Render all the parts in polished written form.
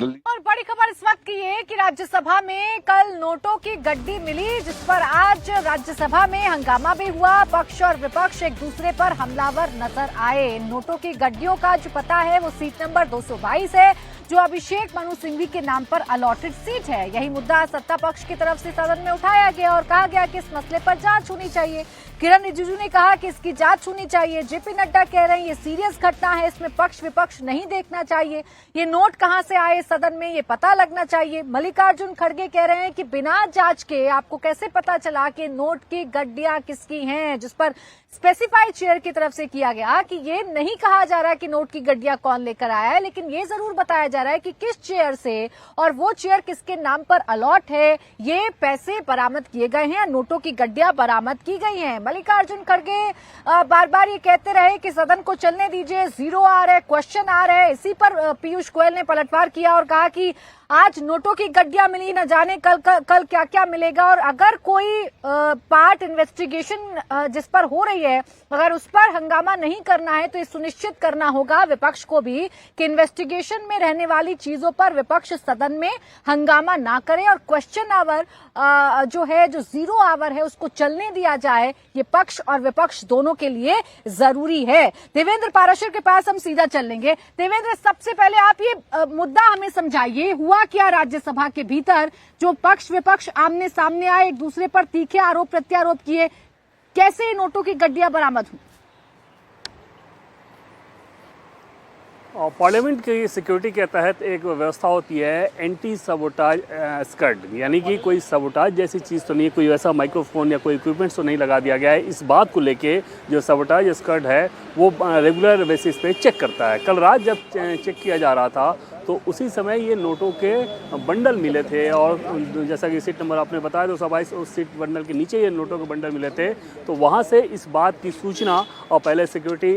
और बड़ी खबर इस वक्त की है कि राज्यसभा में कल नोटों की गड्डी मिली, जिस पर आज राज्यसभा में हंगामा भी हुआ। पक्ष और विपक्ष एक दूसरे पर हमलावर नजर आए। नोटों की गड्डियों का जो पता है वो सीट नंबर 222 है, जो अभिषेक मनु सिंघवी के नाम पर अलॉटेड सीट है। यही मुद्दा सत्ता पक्ष की तरफ से सदन में उठाया गया और कहा गया कि इस मसले पर जांच होनी चाहिए। किरण रिजिजू ने कहा कि इसकी जांच होनी चाहिए। जेपी नड्डा कह रहे हैं ये सीरियस घटना है, इसमें पक्ष विपक्ष नहीं देखना चाहिए। ये नोट कहां से आए सदन में ये पता लगना चाहिए। मल्लिकार्जुन खड़गे कह रहे हैं कि बिना जांच के आपको कैसे पता चला कि नोट की गड्डियां किसकी हैं, जिस पर स्पेसिफाइड चेयर की तरफ से किया गया कि ये नहीं कहा जा रहा है कि नोट की गड्डियां कौन लेकर आया है, लेकिन ये जरूर बताया जा रहा है कि किस चेयर से और वो चेयर किसके नाम पर अलॉट है। ये पैसे बरामद किए गए हैं, नोटों की गड्डियां बरामद की गई हैं। मल्लिकार्जुन खड़गे बार बार ये कहते रहे कि सदन को चलने दीजिए, जीरो आ रहा है, क्वेश्चन आ रहा है। इसी पर पीयूष गोयल ने पलटवार किया और कहा कि आज नोटों की गड्डियां मिली, न जाने कल क्या क्या मिलेगा। और अगर कोई पार्ट इन्वेस्टिगेशन जिस पर हो रही है, अगर उस पर हंगामा नहीं करना है तो ये सुनिश्चित करना होगा विपक्ष को भी कि इन्वेस्टिगेशन में रहने वाली चीजों पर विपक्ष सदन में हंगामा ना करे और क्वेश्चन आवर जो है, जो जीरो आवर है, उसको चलने दिया जाए। ये पक्ष और विपक्ष दोनों के लिए जरूरी है। देवेंद्र पाराशर के पास हम सीधा चल लेंगे। देवेंद्र, सबसे पहले आप ये मुद्दा हमें समझाइए, हुआ क्या राज्यसभा के भीतर जो पक्ष विपक्ष आमने सामने आए, एक दूसरे पर तीखे आरोप प्रत्यारोप किए, कैसे नोटों की गड्डियां बरामद हुई? पार्लियामेंट की सिक्योरिटी के तहत एक व्यवस्था होती है एंटी सबोटाज स्कड, यानी कि कोई सबोटाज जैसी चीज़ तो नहीं है, कोई वैसा माइक्रोफोन या कोई इक्विपमेंट्स तो नहीं लगा दिया गया है। इस बात को लेके जो सबोटाज स्कड है वो रेगुलर बेसिस पे चेक करता है। कल रात जब चेक किया जा रहा था तो उसी समय ये नोटों के बंडल मिले थे और जैसा कि सीट नंबर आपने बताया 222, उस सीट बंडल के नीचे ये नोटों के बंडल मिले थे। तो वहाँ से इस बात की सूचना और पहले सिक्योरिटी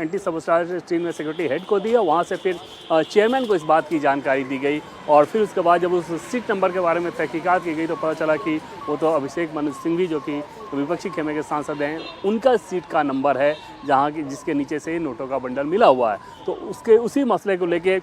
एंटी सबोटाज टीम में सिक्योरिटी हेड को दी, वहाँ से फिर चेयरमैन को इस बात की जानकारी दी गई और फिर उसके बाद जब उस सीट नंबर के बारे में तहकीकात की गई तो पता चला कि वो तो अभिषेक मनु सिंघवी जो कि विपक्षी खेमे के सांसद हैं, उनका सीट का नंबर है जहाँ की जिसके नीचे से नोटों का बंडल मिला हुआ है। तो उसके उसी मसले को लेके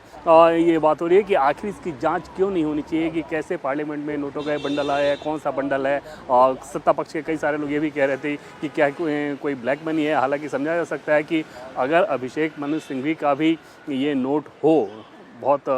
ये बात हो रही है कि आखिर इसकी जांच क्यों नहीं होनी चाहिए कि कैसे पार्लियामेंट में नोटों का बंडल आया है, कौन सा बंडल है। और सत्ता पक्ष के कई सारे लोग ये भी कह रहे थे कि क्या कोई ब्लैक मनी है। हालांकि समझा जा सकता है कि अगर अभिषेक मनु सिंघवी का भी ये नोट हो, बहुत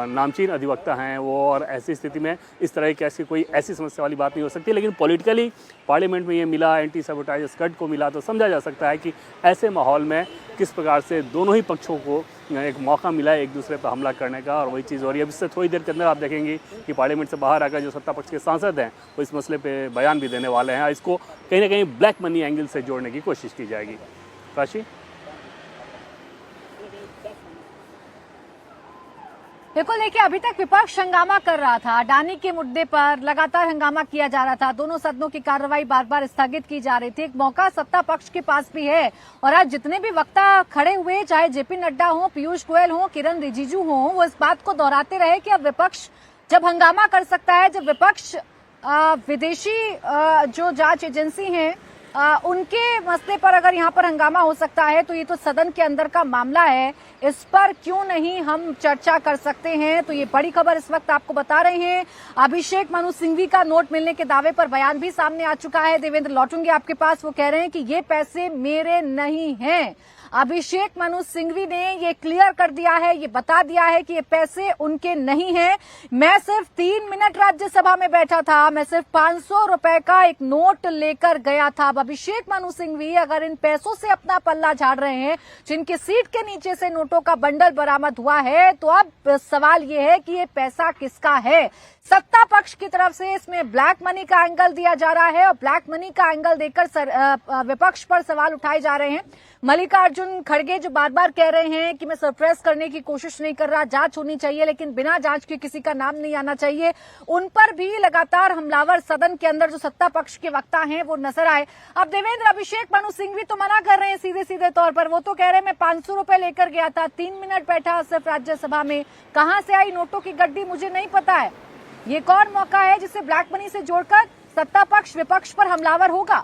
नामचीन अधिवक्ता हैं वो, और ऐसी स्थिति में इस तरह की ऐसी कोई ऐसी समस्या वाली बात नहीं हो सकती। लेकिन पॉलिटिकली पार्लियामेंट में ये मिला, एंटी सबोटाज स्कड को मिला, तो समझा जा सकता है कि ऐसे माहौल में किस प्रकार से दोनों ही पक्षों को एक मौका मिला है एक दूसरे पर हमला करने का। और वही चीज़ हो रही है। अब इससे थोड़ी देर के अंदर आप देखेंगे कि पार्लियामेंट से बाहर आकर जो सत्ता पक्ष के सांसद हैं वो इस मसले पर बयान भी देने वाले हैं। इसको कहीं ना कहीं ब्लैक मनी एंगल से जोड़ने की कोशिश की जाएगी। काशी, देखो, देखिए, अभी तक विपक्ष हंगामा कर रहा था। अडानी के मुद्दे पर लगातार हंगामा किया जा रहा था। दोनों सदनों की कार्रवाई बार बार स्थगित की जा रही थी। एक मौका सत्ता पक्ष के पास भी है और आज जितने भी वक्ता खड़े हुए, चाहे जेपी नड्डा हो, पीयूष गोयल हो, किरण रिजिजू हो, वो इस बात को दोहराते रहे कि अब विपक्ष जब हंगामा कर सकता है, जब विपक्ष विदेशी जो जांच एजेंसी है उनके मसले पर अगर यहाँ पर हंगामा हो सकता है तो ये तो सदन के अंदर का मामला है, इस पर क्यों नहीं हम चर्चा कर सकते हैं। तो ये बड़ी खबर इस वक्त आपको बता रहे हैं। अभिषेक मनु सिंघवी का नोट मिलने के दावे पर बयान भी सामने आ चुका है। देवेंद्र, लौटूंगे आपके पास। वो कह रहे हैं कि ये पैसे मेरे नहीं हैं। अभिषेक मनु सिंघवी ने ये क्लियर कर दिया है, ये बता दिया है कि ये पैसे उनके नहीं हैं। मैं सिर्फ 3 मिनट राज्यसभा में बैठा था, मैं सिर्फ 500 रुपए का एक नोट लेकर गया था। अब अभिषेक मनु सिंघवी अगर इन पैसों से अपना पल्ला झाड़ रहे हैं, जिनके सीट के नीचे से नोटों का बंडल बरामद हुआ है, तो अब सवाल ये है कि ये पैसा किसका है। सत्ता पक्ष की तरफ से इसमें ब्लैक मनी का एंगल दिया जा रहा है और ब्लैक मनी का एंगल देकर विपक्ष पर सवाल उठाए जा रहे हैं। मल्लिकार्जुन खड़गे जो बार बार कह रहे हैं कि मैं सरप्राइज करने की कोशिश नहीं कर रहा, जांच होनी चाहिए, लेकिन बिना जांच के किसी का नाम नहीं आना चाहिए, उन पर भी लगातार हमलावर सदन के अंदर जो सत्ता पक्ष के वक्ता हैं वो नजर आए। अब देवेंद्र, अभिषेक मनु सिंघवी तो मना कर रहे हैं सीधे सीधे तौर पर। वो तो कह रहे हैं मैं 500 रुपए लेकर गया था, 3 मिनट बैठा सिर्फ राज्यसभा में, कहां से आई नोटों की गड्डी मुझे नहीं पता है। ये कौन मौका है जिसे ब्लैक मनी से जोड़कर सत्ता पक्ष विपक्ष पर हमलावर होगा?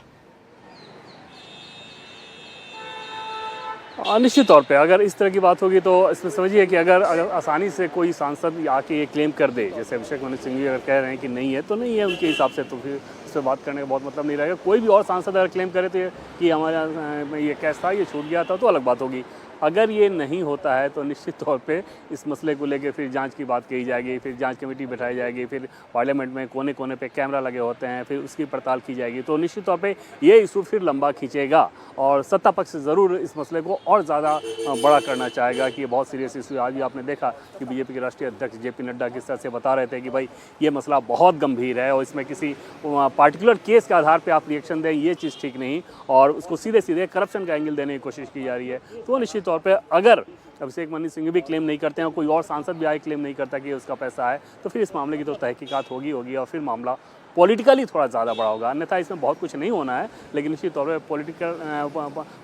निश्चित तौर पे अगर इस तरह की बात होगी तो इसमें समझिए कि अगर आसानी से कोई सांसद आके ये क्लेम कर दे, जैसे अभिषेक मनु सिंघवी अगर कह रहे हैं कि नहीं है तो नहीं है उनके हिसाब से, तो फिर इस पर बात करने का बहुत मतलब नहीं रहेगा। कोई भी और सांसद अगर क्लेम करे तो कि हमारा ये केस था, ये छूट गया था, तो अलग बात होगी। अगर ये नहीं होता है तो निश्चित तौर पे इस मसले को लेकर फिर जांच की बात कही जाएगी, फिर जांच कमेटी बैठाई जाएगी, फिर पार्लियामेंट में कोने कोने पे कैमरा लगे होते हैं, फिर उसकी पड़ताल की जाएगी। तो निश्चित तौर पे ये इशू फिर लंबा खींचेगा और सत्ता पक्ष ज़रूर इस मसले को और ज़्यादा बड़ा करना चाहेगा कि ये बहुत सीरियस इशू है। आज भी आपने देखा कि बीजेपी के राष्ट्रीय अध्यक्ष जेपी नड्डा किस तरह से बता रहे थे कि भाई ये मसला बहुत गंभीर है और इसमें किसी पार्टिकुलर केस के आधार पर आप रिएक्शन दें, ये चीज़ ठीक नहीं, और उसको सीधे सीधे करप्शन का एंगल देने की कोशिश की जा रही है। तो निश्चित तौर पे अगर अभिषेक मनु सिंघवी भी क्लेम नहीं करते हैं और कोई और सांसद भी आए क्लेम नहीं करता कि उसका पैसा है, तो फिर इस मामले की तो तहकीकात होगी और फिर मामला पॉलिटिकली थोड़ा ज़्यादा बड़ा होगा। अन्यथा इसमें बहुत कुछ नहीं होना है, लेकिन निश्चित तौर पर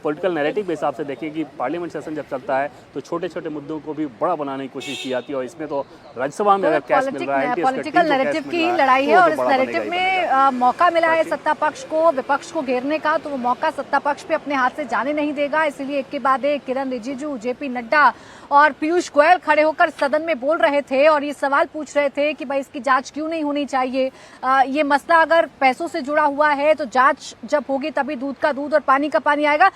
पॉलिटिकल नैरेटिव के हिसाब से देखिए कि पार्लियामेंट सेशन जब चलता है तो छोटे छोटे मुद्दों को भी बड़ा बनाने की कोशिश की जाती है, और इसमें तो राज्यसभा में अगर कैश मिल रहा है, पॉलिटिकल नैरेटिव की लड़ाई है और इस नैरेटिव में मौका मिला है सत्ता पक्ष को विपक्ष को घेरने का, तो वो मौका सत्ता पक्ष पे अपने हाथ से जाने नहीं देगा। इसीलिए एक के बाद एक किरण रिजिजू, जेपी नड्डा और पीयूष गोयल खड़े होकर सदन में बोल रहे थे और ये सवाल पूछ रहे थे कि भाई इसकी जांच क्यों नहीं होनी चाहिए। ये मसला अगर पैसों से जुड़ा हुआ है तो जांच जब होगी तभी दूध का दूध और पानी का पानी आएगा।